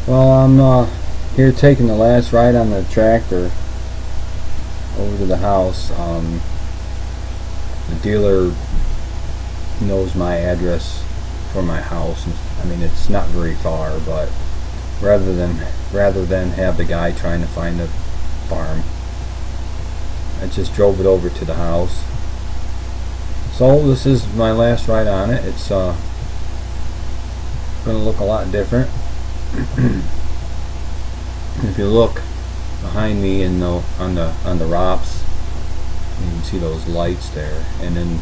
Well, I'm here taking the last ride on the tractor over to the house. The dealer knows my address for my house. I mean, it's not very far, but rather than have the guy trying to find the farm, I just drove it over to the house. So this is my last ride on it. It's going to look a lot different. If you look behind me on the ROPS, you can see those lights there. And in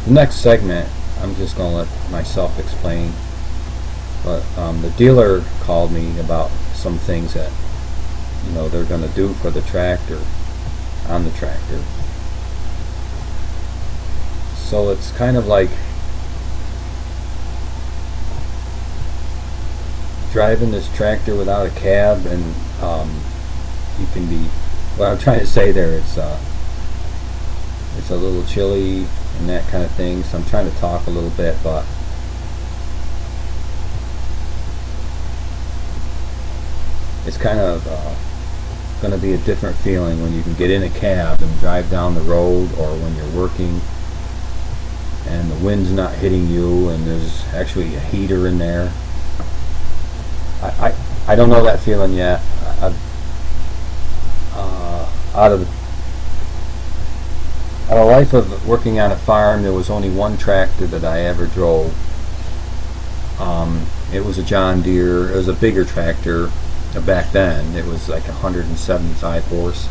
the next segment, I'm just going to let myself explain. But the dealer called me about some things that they're going to do for the tractor, on the tractor. So it's kind of like driving this tractor without a cab, and you can be, what I'm trying to say there, it's a little chilly and that kind of thing, so I'm trying to talk a little bit, but it's kind of going to be a different feeling when you can get in a cab and drive down the road, or when you're working and the wind's not hitting you and there's actually a heater in there. I don't know that feeling yet. Out of a life of working on a farm, there was only one tractor that I ever drove. It was a John Deere. It was a bigger tractor. Back then, it was like 175 horse.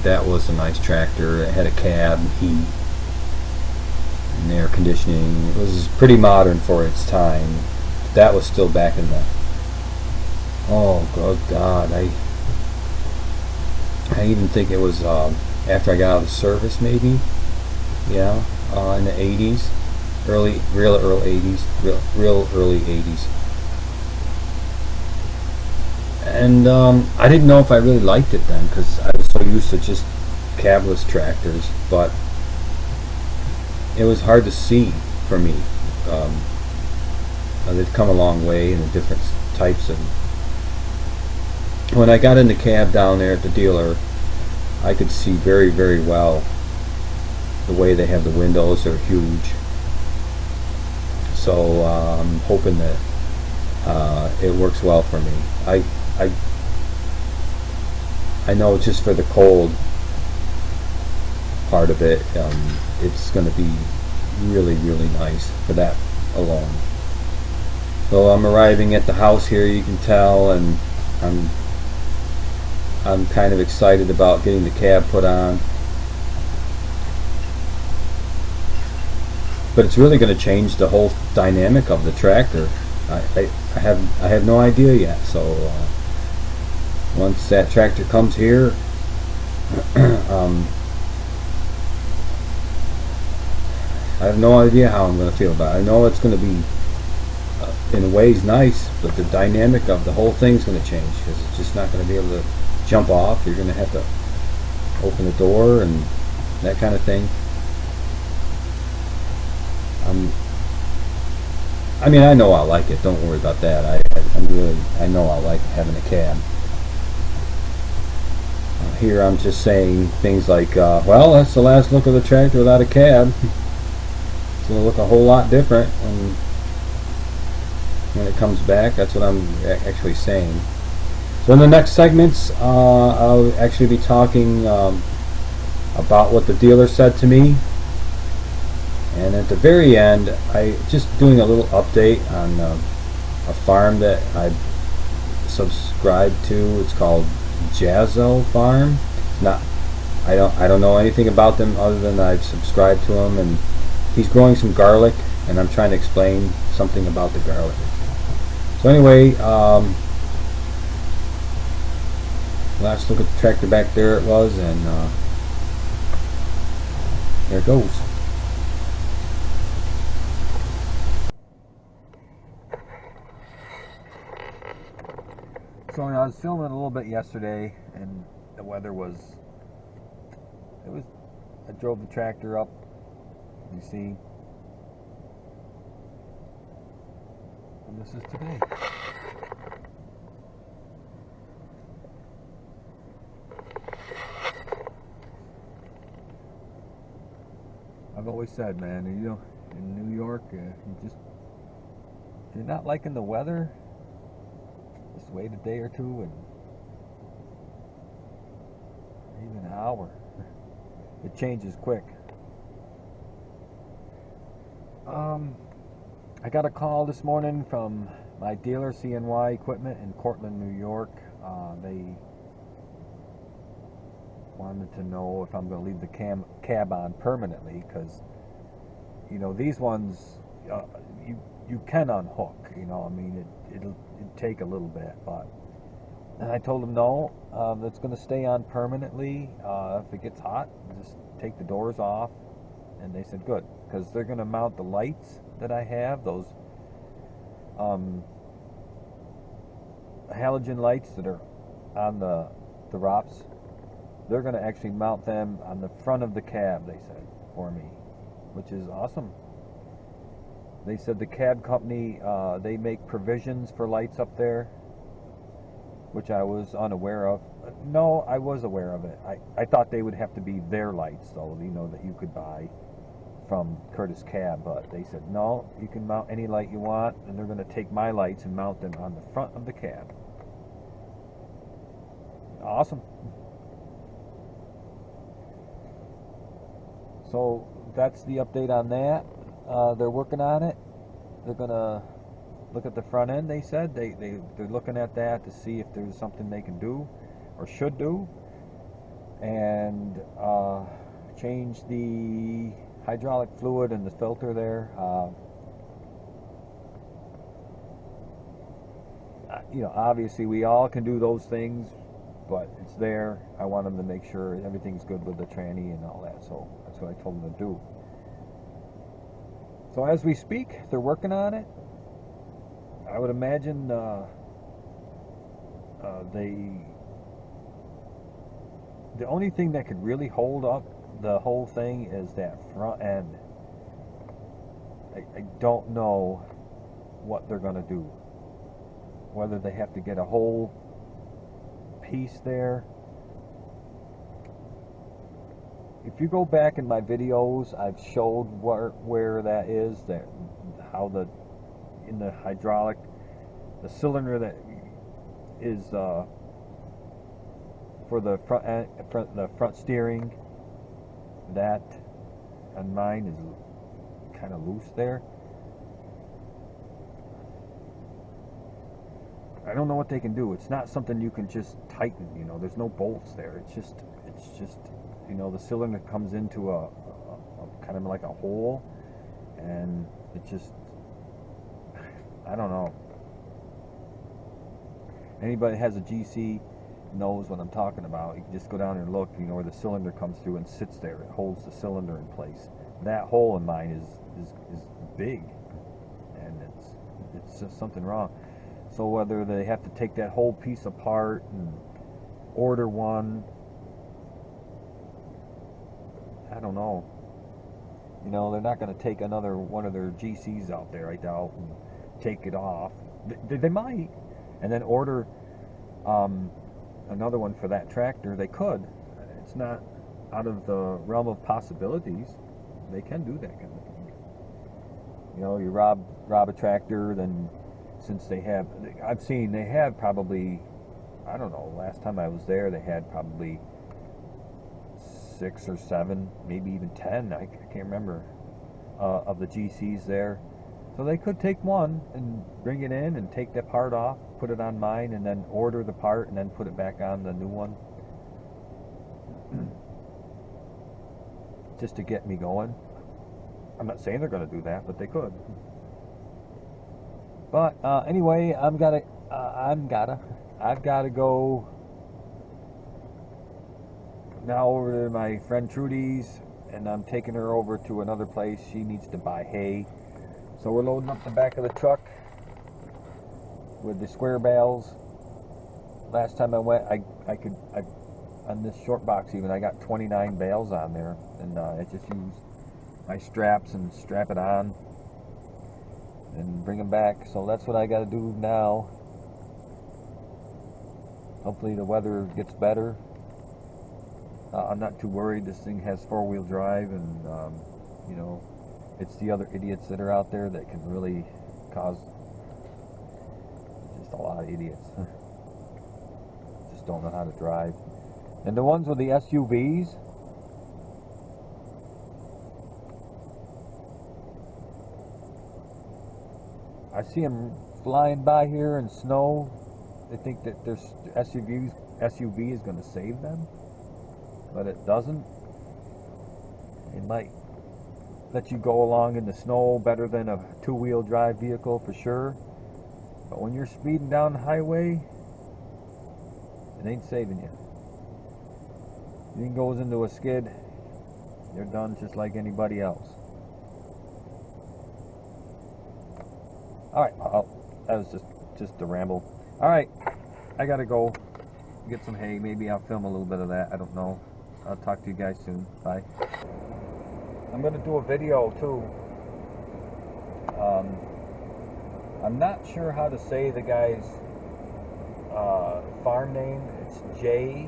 That was a nice tractor. It had a cab, heat, and air conditioning. It was pretty modern for its time. That was still back in the, oh good God, I even think it was after I got out of service, maybe. Yeah, in the 80s, real early 80s. And I didn't know if I really liked it then, because I was so used to just cabless tractors, but it was hard to see for me. They've come a long way in the different types of. When I got in the cab down there at the dealer, I could see very, very well the way they have the windows. They're huge. So I'm hoping that it works well for me. I know just for the cold part of it, it's going to be really, really nice for that alone. So I'm arriving at the house here, you can tell, and I'm kind of excited about getting the cab put on. But it's really going to change the whole dynamic of the tractor. I have no idea yet. So once that tractor comes here, I have no idea how I'm going to feel about it. I know it's going to be in ways nice, but the dynamic of the whole thing's going to change, because it's just not going to be able to jump off. You're going to have to open the door and that kind of thing. I mean, I know I'll like it. Don't worry about that. I know I'll like having a cab. Here I'm just saying things like, well, that's the last look of the tractor without a cab. It's going to look a whole lot different when it comes back. That's what I'm actually saying. So in the next segments, I'll actually be talking about what the dealer said to me. And at the very end, I just doing a little update on a farm that I subscribed to. It's called Jazzo Farm. I don't know anything about them other than I've subscribed to him, and he's growing some garlic, and I'm trying to explain something about the garlic. So anyway, last look at the tractor back there, it was, and there it goes. So I was filming a little bit yesterday, and the weather was, I drove the tractor up, you see, And this is today. I've always said, man, you know, in New York, if you're not liking the weather, just wait a day or two and even an hour. It changes quick. I got a call this morning from my dealer, CNY Equipment, in Cortland, New York. They wanted to know if I'm going to leave the cab on permanently, because, you know, these ones you can unhook. You know, I mean, it'll take a little bit, but. And I told them no, it's going to stay on permanently. If it gets hot, just take the doors off. And they said good, because they're going to mount the lights that I have, those halogen lights that are on the ROPS. They're going to actually mount them on the front of the cab, they said, for me, which is awesome. They said the cab company, they make provisions for lights up there, which I was unaware of. No, I was aware of it. I thought they would have to be their lights, though, you know, that you could buy from Curtis Cab, but they said no, you can mount any light you want, and they're going to take my lights and mount them on the front of the cab. Awesome. So that's the update on that. They're working on it. They're going to look at the front end, they said. They're looking at that to see if there's something they can do or should do, and change the hydraulic fluid and the filter there. You know, obviously we all can do those things, but it's there. I want them to make sure everything's good with the tranny and all that, so that's what I told them to do. So as we speak, they're working on it. I would imagine the only thing that could really hold up the whole thing is that front end. I don't know what they're going to do. Whether they have to get a whole piece there. If you go back in my videos, I've showed where that is, that how in the hydraulic, the cylinder that is for the front steering, that on mine is kind of loose there. I don't know what they can do. It's not something you can just tighten, you know, there's no bolts there. It's just you know, the cylinder comes into a kind of like a hole, and it just, I don't know. Anybody that has a GC knows what I'm talking about. You can just go down and look, you know, where the cylinder comes through and sits there. It holds the cylinder in place. That hole in mine is big, and it's just something wrong. So whether they have to take that whole piece apart and order one, I don't know. You know, they're not going to take another one of their GCs out there, I doubt, and take it off. They might, and then order another one for that tractor. They could. It's not out of the realm of possibilities. They can do that kind of thing. You know, you rob a tractor, then since they have, I've seen they have probably, I don't know, last time I was there, they had probably 6 or 7, maybe even 10, I can't remember, of the GCs there. So they could take one and bring it in and take that part off, put it on mine, and then order the part and then put it back on the new one. Just to get me going. I'm not saying they're going to do that, but they could. But anyway, I've got to go now over to my friend Trudy's, and I'm taking her over to another place. She needs to buy hay. So we're loading up the back of the truck with the square bales. Last time I went, I on this short box even, I got 29 bales on there, and I just used my straps and strap it on. and bring them back. So that's what I got to do now. Hopefully the weather gets better. I'm not too worried. This thing has four-wheel drive, and you know, it's the other idiots that are out there that can really cause just a lot of idiots. Just don't know how to drive. And the ones with the SUVs, I see them flying by here in snow. They think that their SUV is going to save them, but it doesn't. It might let you go along in the snow better than a two-wheel drive vehicle for sure. But when you're speeding down the highway, it ain't saving you. Thing goes into a skid, you're done just like anybody else. Alright, that was just a ramble. Alright, I gotta go get some hay. Maybe I'll film a little bit of that. I don't know. I'll talk to you guys soon. Bye. I'm gonna do a video too. I'm not sure how to say the guy's farm name. It's Jassal.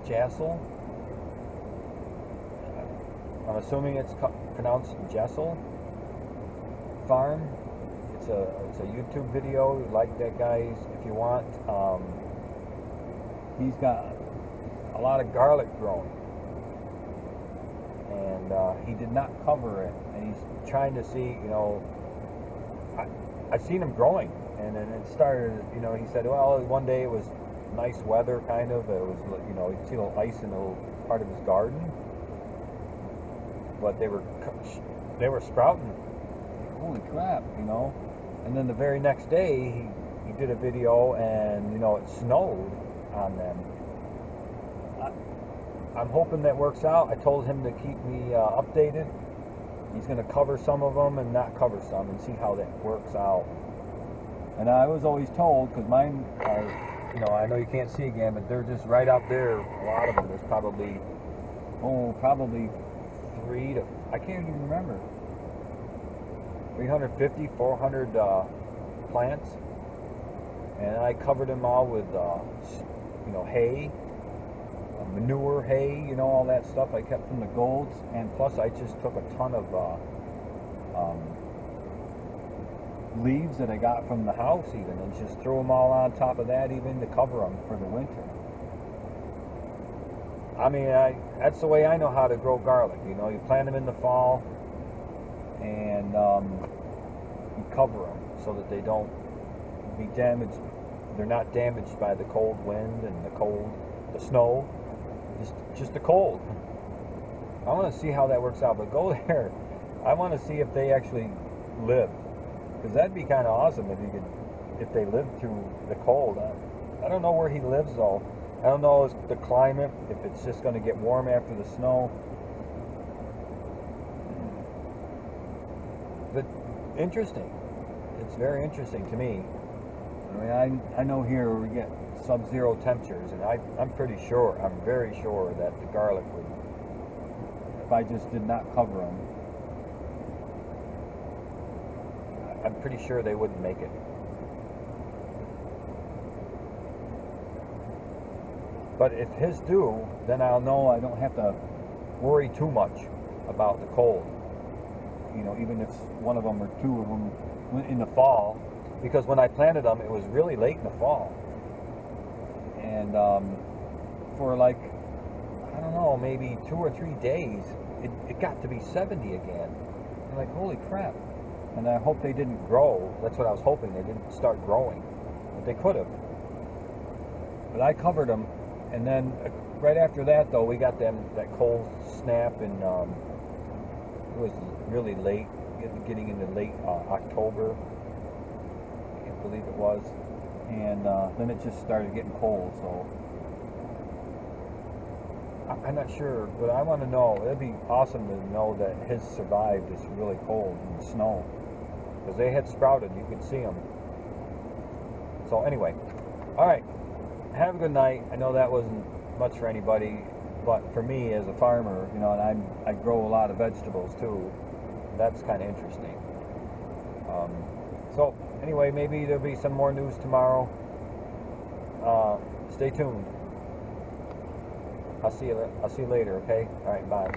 Jassal. I'm assuming it's pronounced Jessel Farm. It's a YouTube video. Like that guy's if you want. He's got a lot of garlic growing, and he did not cover it, and he's trying to see, you know, I've seen him growing, and then it started, you know, he said, well, one day it was nice weather, kind of, it was, you know, you see a little ice in a little part of his garden, but they were sprouting. Holy crap, you know. And then the very next day he did a video, and you know, it snowed on them. I'm hoping that works out. I told him to keep me updated. He's going to cover some of them and not cover some, and see how that works out. And I was always told, because mine are, you know, I know you can't see again, but they're just right out there. A lot of them. There's probably 3 to, I can't even remember, 350, 400 plants. And I covered them all with, you know, hay, manure, hay, you know, all that stuff I kept from the golds. And plus I just took a ton of leaves that I got from the house even, and just threw them all on top of that even to cover them for the winter. I mean, that's the way I know how to grow garlic. You know, you plant them in the fall, and you cover them so that they don't be damaged. They're not damaged by the cold wind and the snow, just the cold. I want to see how that works out, but go there. I want to see if they actually live, because that'd be kind of awesome if they lived through the cold. I don't know where he lives though. I don't know the climate, if it's just going to get warm after the snow. But interesting. It's very interesting to me. I mean, I know here we get sub-zero temperatures, and I'm pretty sure, I'm very sure that the garlic would, if I just did not cover them, I'm pretty sure they wouldn't make it. But if his do, then I'll know I don't have to worry too much about the cold. You know, even if one of them or two of them in the fall, because when I planted them, it was really late in the fall. And for like, I don't know, maybe 2 or 3 days, it got to be 70 again. I'm like, holy crap. And I hope they didn't grow. That's what I was hoping. They didn't start growing. But they could have. But I covered them. And then right after that, though, we got that cold snap, and it was really late, getting into late October. I can't believe it was. And then it just started getting cold. So I'm not sure, but I want to know. It'd be awesome to know that his survived this really cold and snow, because they had sprouted. You could see them. So anyway, all right. Have a good night. I know that wasn't much for anybody, but for me as a farmer, you know, and I grow a lot of vegetables too. that's kind of interesting. So anyway, maybe there'll be some more news tomorrow. Stay tuned. I'll see you later. Okay. All right. Bye.